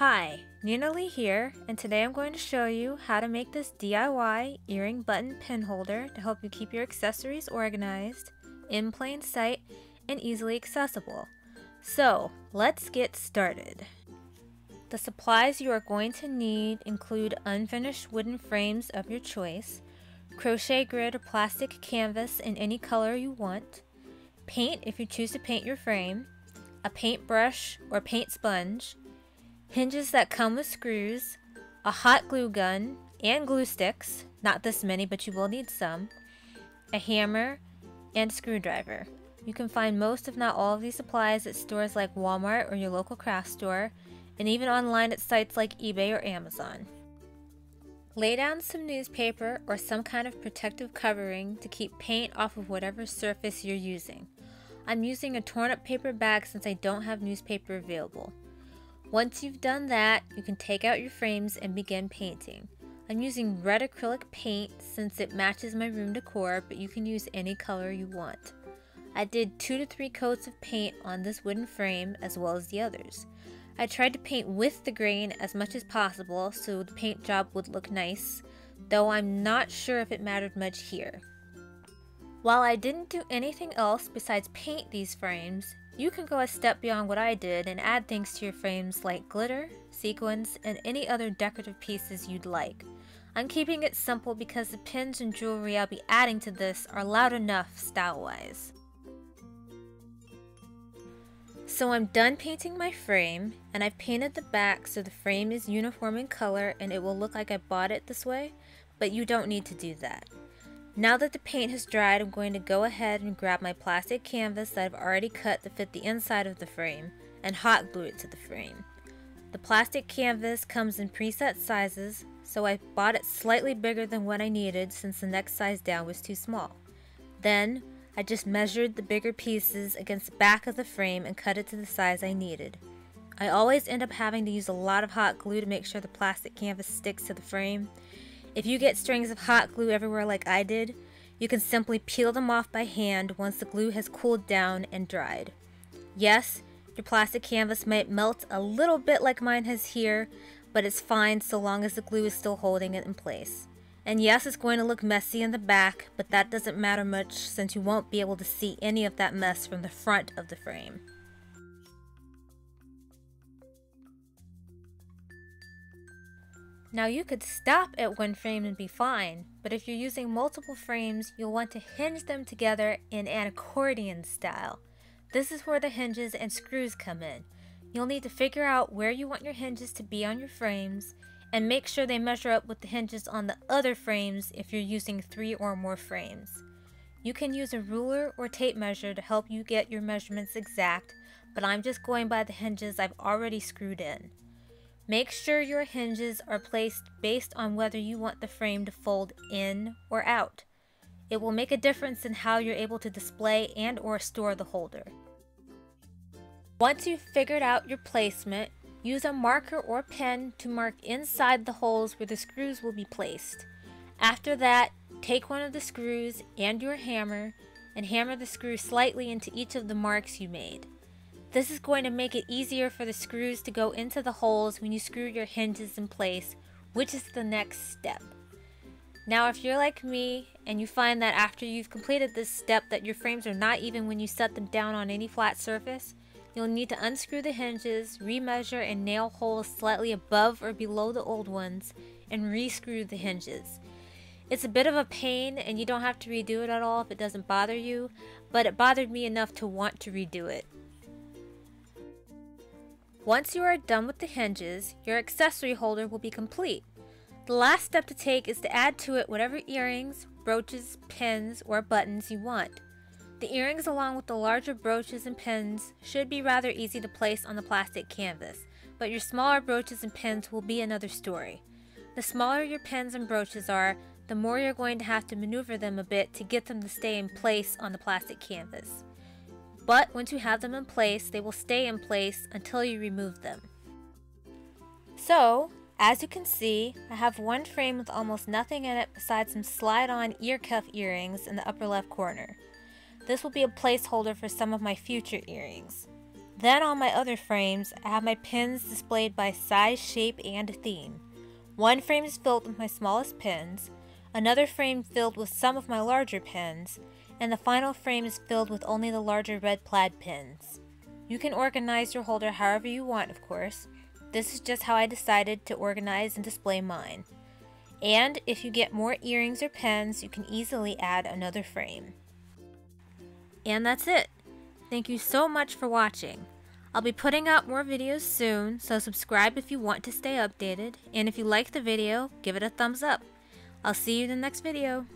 Hi, Nina Lee here, and today I'm going to show you how to make this DIY earring button pin holder to help you keep your accessories organized, in plain sight, and easily accessible. So, let's get started. The supplies you are going to need include unfinished wooden frames of your choice, crochet grid or plastic canvas in any color you want, paint if you choose to paint your frame, a paintbrush or paint sponge, hinges that come with screws, a hot glue gun and glue sticks, not this many but you will need some, a hammer, and a screwdriver. You can find most if not all of these supplies at stores like Walmart or your local craft store, and even online at sites like eBay or Amazon. Lay down some newspaper or some kind of protective covering to keep paint off of whatever surface you're using. I'm using a torn up paper bag since I don't have newspaper available. Once you've done that, you can take out your frames and begin painting. I'm using red acrylic paint since it matches my room decor, but you can use any color you want. I did 2 to 3 coats of paint on this wooden frame as well as the others. I tried to paint with the grain as much as possible so the paint job would look nice, though I'm not sure if it mattered much here. While I didn't do anything else besides paint these frames, you can go a step beyond what I did and add things to your frames like glitter, sequins, and any other decorative pieces you'd like. I'm keeping it simple because the pins and jewelry I'll be adding to this are loud enough style-wise. So I'm done painting my frame, and I've painted the back so the frame is uniform in color and it will look like I bought it this way, but you don't need to do that. Now that the paint has dried, I'm going to go ahead and grab my plastic canvas that I've already cut to fit the inside of the frame and hot glue it to the frame. The plastic canvas comes in preset sizes, so I bought it slightly bigger than what I needed since the next size down was too small. Then, I just measured the bigger pieces against the back of the frame and cut it to the size I needed. I always end up having to use a lot of hot glue to make sure the plastic canvas sticks to the frame. If you get strings of hot glue everywhere like I did, you can simply peel them off by hand once the glue has cooled down and dried. Yes, your plastic canvas might melt a little bit like mine has here, but it's fine so long as the glue is still holding it in place. And yes, it's going to look messy in the back, but that doesn't matter much since you won't be able to see any of that mess from the front of the frame. Now you could stop at one frame and be fine, but if you're using multiple frames, you'll want to hinge them together in an accordion style. This is where the hinges and screws come in. You'll need to figure out where you want your hinges to be on your frames, and make sure they measure up with the hinges on the other frames if you're using 3 or more frames. You can use a ruler or tape measure to help you get your measurements exact, but I'm just going by the hinges I've already screwed in. Make sure your hinges are placed based on whether you want the frame to fold in or out. It will make a difference in how you're able to display and or store the holder. Once you've figured out your placement, use a marker or pen to mark inside the holes where the screws will be placed. After that, take one of the screws and your hammer and hammer the screw slightly into each of the marks you made. This is going to make it easier for the screws to go into the holes when you screw your hinges in place, which is the next step. Now if you're like me and you find that after you've completed this step that your frames are not even when you set them down on any flat surface, you'll need to unscrew the hinges, remeasure and nail holes slightly above or below the old ones, and re-screw the hinges. It's a bit of a pain and you don't have to redo it at all if it doesn't bother you, but it bothered me enough to want to redo it. Once you are done with the hinges, your accessory holder will be complete. The last step to take is to add to it whatever earrings, brooches, pins, or buttons you want. The earrings along with the larger brooches and pins should be rather easy to place on the plastic canvas, but your smaller brooches and pins will be another story. The smaller your pins and brooches are, the more you're going to have to maneuver them a bit to get them to stay in place on the plastic canvas. But once you have them in place, they will stay in place until you remove them. So, as you can see, I have one frame with almost nothing in it besides some slide-on ear cuff earrings in the upper left corner. This will be a placeholder for some of my future earrings. Then on my other frames, I have my pins displayed by size, shape, and theme. One frame is filled with my smallest pins, another frame filled with some of my larger pins, and the final frame is filled with only the larger red plaid pins. You can organize your holder however you want, of course. This is just how I decided to organize and display mine. And if you get more earrings or pins, you can easily add another frame. And that's it. Thank you so much for watching. I'll be putting out more videos soon, so subscribe if you want to stay updated, and if you liked the video, give it a thumbs up. I'll see you in the next video.